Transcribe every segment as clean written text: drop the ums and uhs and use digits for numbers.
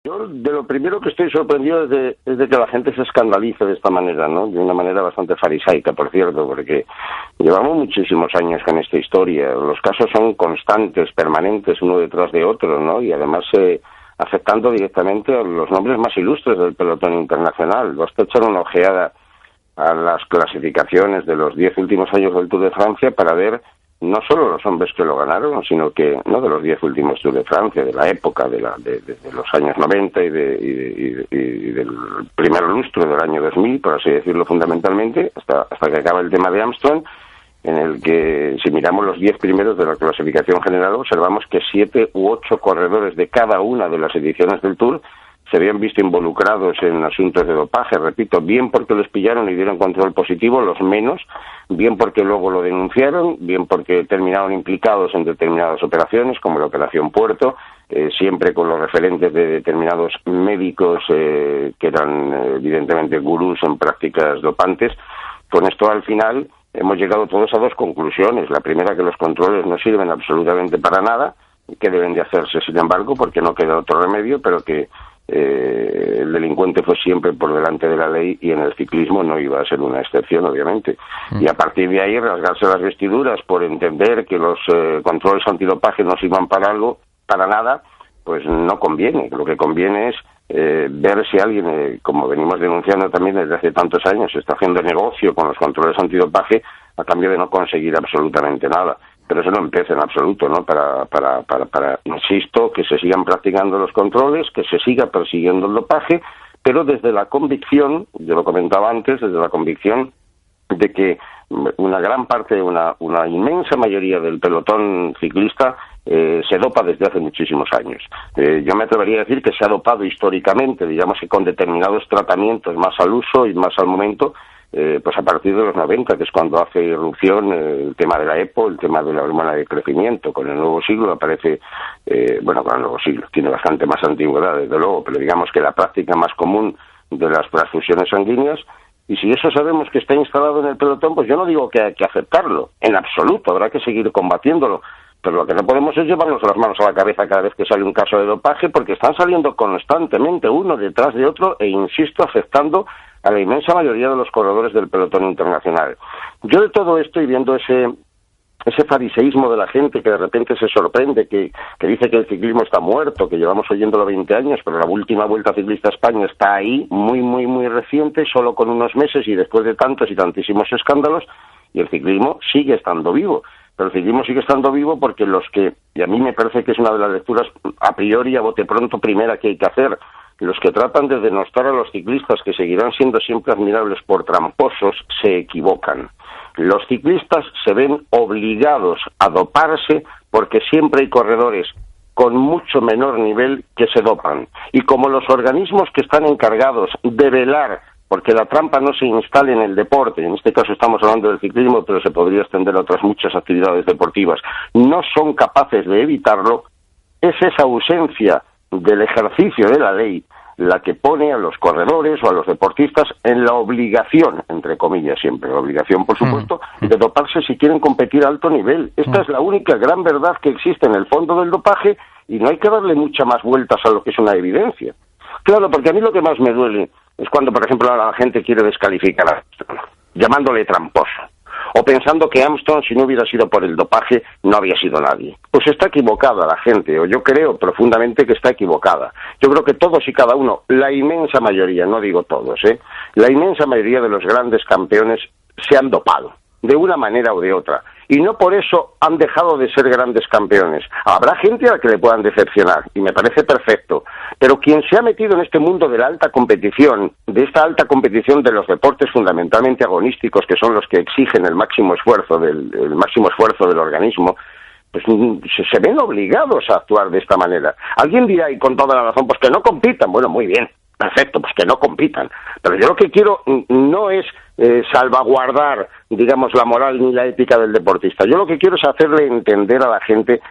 Yo de lo primero que estoy sorprendido es de que la gente se escandalice de esta manera, ¿no? De una manera bastante farisaica, por cierto, porque llevamos muchísimos años con esta historia. Los casos son constantes, permanentes, uno detrás de otro, ¿no? Y además afectando directamente a los nombres más ilustres del pelotón internacional. Basta echar una ojeada a las clasificaciones de los 10 últimos años del Tour de Francia para ver no solo los hombres que lo ganaron, sino que no de los 10 últimos Tour de Francia, de la época de los años 90 y del primer lustro del año 2000, por así decirlo fundamentalmente, hasta que acaba el tema de Armstrong, en el que si miramos los 10 primeros de la clasificación general observamos que 7 u 8 corredores de cada una de las ediciones del Tour se habían visto involucrados en asuntos de dopaje, repito, bien porque les pillaron y dieron control positivo, los menos, bien porque luego lo denunciaron, bien porque terminaron implicados en determinadas operaciones, como la Operación Puerto, siempre con los referentes de determinados médicos que eran evidentemente gurús en prácticas dopantes. Con esto al final hemos llegado todos a dos conclusiones. La primera, que los controles no sirven absolutamente para nada, que deben de hacerse sin embargo, porque no queda otro remedio, pero que el delincuente fue siempre por delante de la ley y en el ciclismo no iba a ser una excepción, obviamente. Y a partir de ahí rasgarse las vestiduras por entender que los controles antidopaje no sirvan para algo, para nada, pues no conviene. Lo que conviene es ver si alguien, como venimos denunciando también desde hace tantos años, está haciendo negocio con los controles antidopaje a cambio de no conseguir absolutamente nada. Pero eso no empieza en absoluto, ¿no? Para, insisto, que se sigan practicando los controles, que se siga persiguiendo el dopaje, pero desde la convicción, yo lo comentaba antes, desde la convicción de que una gran parte, una inmensa mayoría del pelotón ciclista se dopa desde hace muchísimos años. Yo me atrevería a decir que se ha dopado históricamente, digamos que con determinados tratamientos más al uso y más al momento, pues a partir de los 90, que es cuando hace irrupción el tema de la EPO, el tema de la hormona de crecimiento. Con el nuevo siglo aparece, con el nuevo siglo, tiene bastante más antigüedad, desde luego, pero digamos que la práctica más común de las transfusiones sanguíneas, y si eso sabemos que está instalado en el pelotón, pues yo no digo que hay que aceptarlo, en absoluto, habrá que seguir combatiéndolo, pero lo que no podemos es llevarnos las manos a la cabeza cada vez que sale un caso de dopaje, porque están saliendo constantemente uno detrás de otro e, insisto, afectando a la inmensa mayoría de los corredores del pelotón internacional. Yo de todo esto, y viendo ese fariseísmo de la gente que de repente se sorprende, que dice que el ciclismo está muerto, que llevamos oyéndolo 20 años, pero la última Vuelta Ciclista a España está ahí, muy, muy, muy reciente, solo con unos meses y después de tantos y tantísimos escándalos, y el ciclismo sigue estando vivo. Pero el ciclismo sigue estando vivo porque los que, y a mí me parece que es una de las lecturas a priori, a bote pronto, primera que hay que hacer, los que tratan de denostar a los ciclistas, que seguirán siendo siempre admirables por tramposos, se equivocan. Los ciclistas se ven obligados a doparse porque siempre hay corredores con mucho menor nivel que se dopan. Y como los organismos que están encargados de velar porque la trampa no se instale en el deporte, en este caso estamos hablando del ciclismo, pero se podría extender a otras muchas actividades deportivas, no son capaces de evitarlo, es esa ausencia del ejercicio de la ley la que pone a los corredores o a los deportistas en la obligación, entre comillas siempre, la obligación por supuesto, de doparse si quieren competir a alto nivel. Esta es la única gran verdad que existe en el fondo del dopaje y no hay que darle muchas más vueltas a lo que es una evidencia. Claro, porque a mí lo que más me duele es cuando, por ejemplo, la gente quiere descalificar a Armstrong, llamándole tramposo, o pensando que Armstrong, si no hubiera sido por el dopaje, no había sido nadie. Pues está equivocada la gente, o yo creo profundamente que está equivocada. Yo creo que todos y cada uno, la inmensa mayoría, no digo todos, la inmensa mayoría de los grandes campeones se han dopado, de una manera o de otra, y no por eso han dejado de ser grandes campeones. Habrá gente a la que le puedan decepcionar, y me parece perfecto, pero quien se ha metido en este mundo de la alta competición, de esta alta competición de los deportes fundamentalmente agonísticos, que son los que exigen el máximo esfuerzo del organismo, pues se ven obligados a actuar de esta manera. Alguien dirá, y con toda la razón, pues que no compitan. Bueno, muy bien, perfecto, pues que no compitan. Pero yo lo que quiero no es salvaguardar, digamos, la moral ni la ética del deportista. Yo lo que quiero es hacerle entender a la gente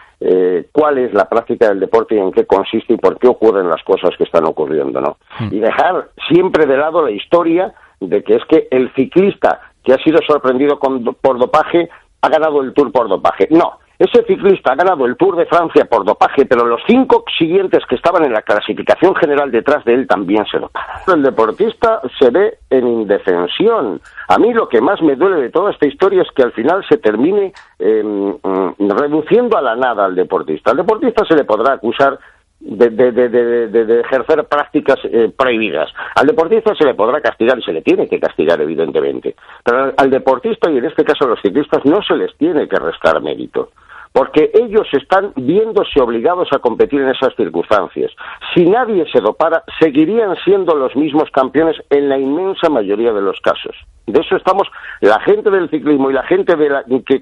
cuál es la práctica del deporte y en qué consiste y por qué ocurren las cosas que están ocurriendo, ¿no? Y dejar siempre de lado la historia de que es que el ciclista que ha sido sorprendido por dopaje ha ganado el Tour por dopaje. No, ese ciclista ha ganado el Tour de Francia por dopaje, pero los 5 siguientes que estaban en la clasificación general detrás de él también se doparon. El deportista se ve en indefensión. A mí lo que más me duele de toda esta historia es que al final se termine reduciendo a la nada al deportista. Al deportista se le podrá acusar de ejercer prácticas prohibidas. Al deportista se le podrá castigar y se le tiene que castigar, evidentemente. Pero al deportista, y en este caso a los ciclistas, no se les tiene que restar mérito, porque ellos están viéndose obligados a competir en esas circunstancias. Si nadie se dopara, seguirían siendo los mismos campeones en la inmensa mayoría de los casos. De eso estamos, la gente del ciclismo y la gente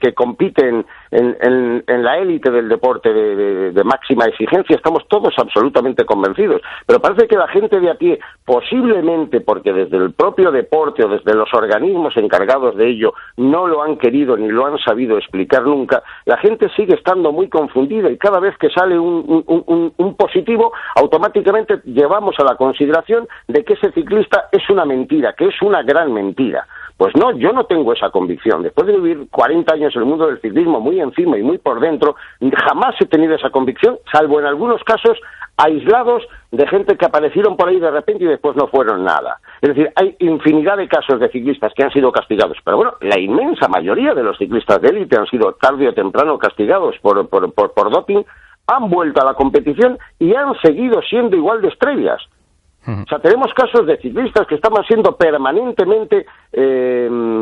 que compite en la élite del deporte de máxima exigencia, estamos todos absolutamente convencidos. Pero parece que la gente de a pie, posiblemente porque desde el propio deporte o desde los organismos encargados de ello no lo han querido ni lo han sabido explicar nunca, la gente sigue estando muy confundida y cada vez que sale un positivo, automáticamente llevamos a la consideración de que ese ciclista es una mentira, que es una gran mentira. Pues no, yo no tengo esa convicción. Después de vivir 40 años en el mundo del ciclismo, muy encima y muy por dentro, jamás he tenido esa convicción, salvo en algunos casos aislados de gente que aparecieron por ahí de repente y después no fueron nada. Es decir, hay infinidad de casos de ciclistas que han sido castigados, pero bueno, la inmensa mayoría de los ciclistas de élite han sido tarde o temprano castigados por doping, han vuelto a la competición y han seguido siendo igual de estrellas. O sea, tenemos casos de ciclistas que estaban siendo permanentemente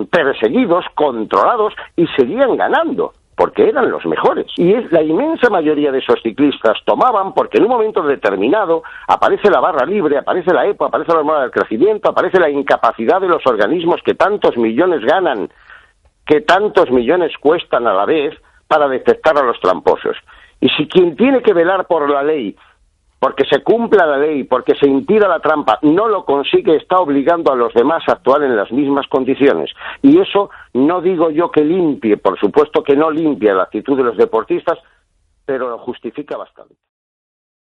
perseguidos, controlados y seguían ganando, porque eran los mejores. Y es la inmensa mayoría de esos ciclistas tomaban porque en un momento determinado aparece la barra libre, aparece la EPO, aparece la hormona del crecimiento, aparece la incapacidad de los organismos que tantos millones ganan, que tantos millones cuestan a la vez para detectar a los tramposos. Y si quien tiene que velar por la ley, porque se cumpla la ley, porque se impida la trampa, no lo consigue, está obligando a los demás a actuar en las mismas condiciones. Y eso no digo yo que limpie, por supuesto que no limpia la actitud de los deportistas, pero lo justifica bastante.